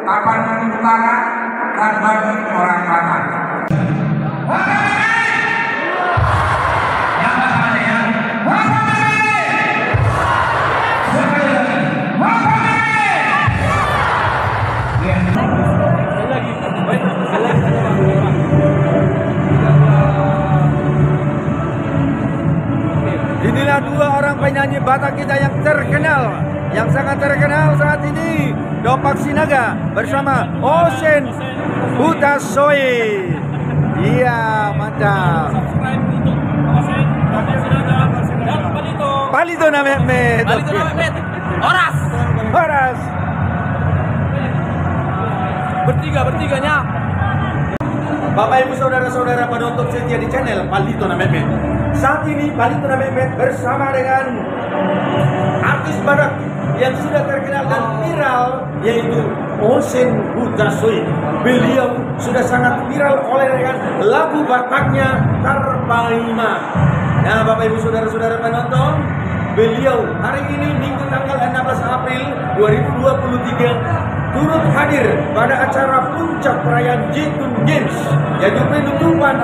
Tapanuli Utara dan bagi orang Batak. Inilah dua orang penyanyi Batak kita yang terkenal, yang sangat terkenal saat ini. Dopak Sinaga bersama Osen Hutasoe. Iya, mantap. Palito na Mehmet. Horas. Bertiganya. Bapak Ibu saudara-saudara penonton setia di channel Palito na Mehmet. Saat ini Palito na Mehmet bersama dengan artis Batak yang sudah terkenal dan viral, yaitu Osen Hutasoe. Beliau sudah sangat viral oleh dengan lagu Bataknya Tarpaima. Nah, Bapak Ibu saudara-saudara penonton, beliau hari ini Minggu tanggal 16 April 2023 turut hadir pada acara puncak perayaan Jetun Games, yaitu penutupan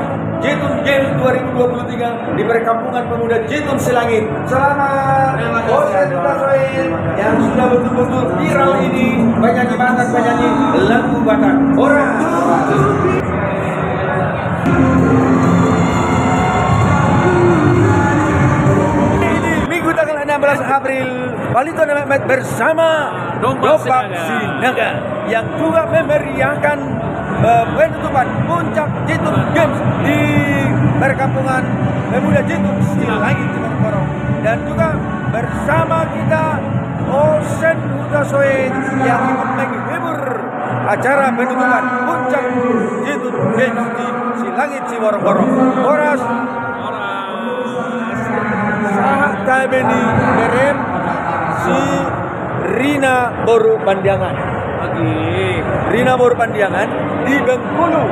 Jetun Games 2023 di Perkampungan Pemuda Jetun Silangit. Selamat Osen Hutasoe yang sudah betul-betul viral ini, penyanyi Batak, penyanyi lagu Batak. Orang Minggu tanggal 16 April, Palito na Mehmet bersama Dopak Sinaga yang juga memeriahkan penutupan puncak Jetun Games di Perkampungan Pemuda Jetun Silangit Timur. Dan juga bersama kita Osen Hutasoe yang ikut menghibur acara penutupan puncak Jetun Games di Silangit Timur. Horas Sahak Tabeni Berem si Rina Boru Pandiangan. Rina Boru Pandiangan di Bengkulu.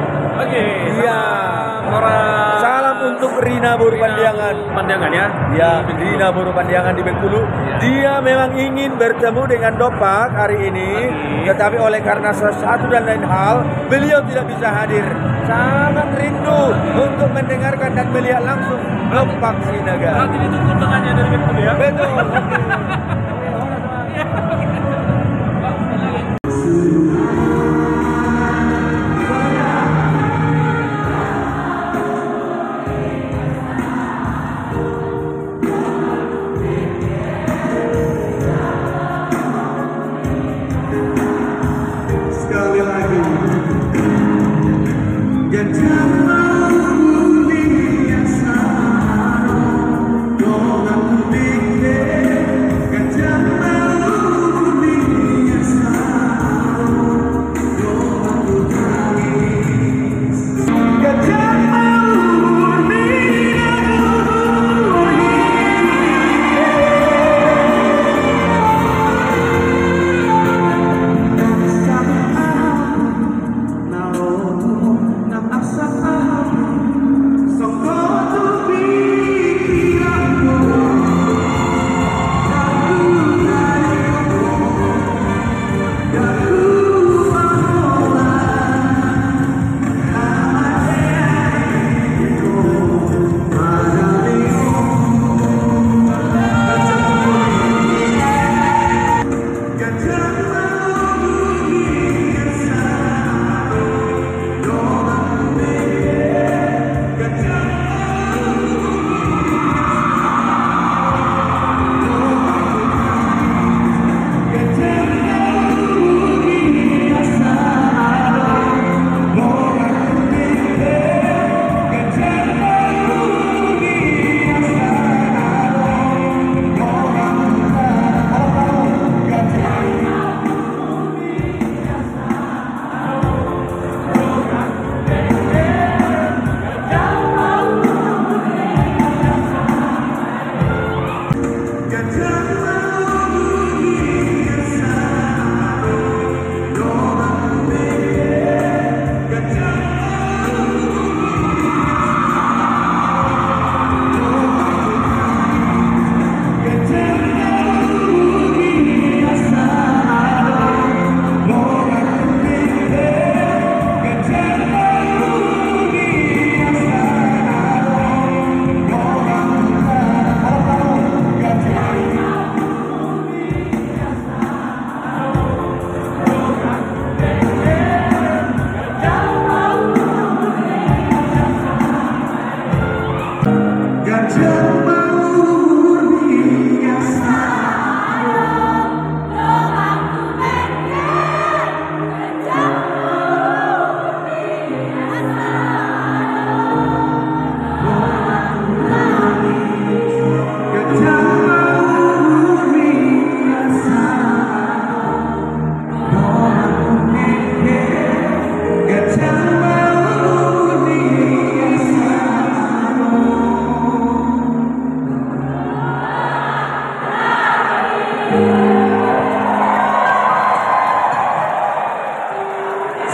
Iya. Salam untuk Rina Boru Pandiangan ya. Ya, Rina Boru Pandiangan di Bengkulu. Dia memang ingin bertemu dengan Dopak hari ini, tetapi oleh karena sesuatu dan lain hal, beliau tidak bisa hadir. Sangat rindu untuk mendengarkan dan melihat langsung Dopak Sinaga. Nanti ditunggu tengahnya dari Bengkulu ya. Betul. Gajah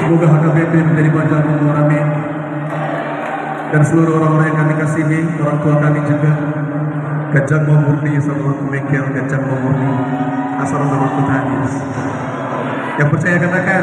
Semoga HKBP menjadi wajah umur, amin. Dan seluruh orang-orang yang kami kasihi, orang tua kami juga, Gajah Murni, Salawatu Mengkel, Gajah Murni, asal nama Kutanis. Yang percaya katakan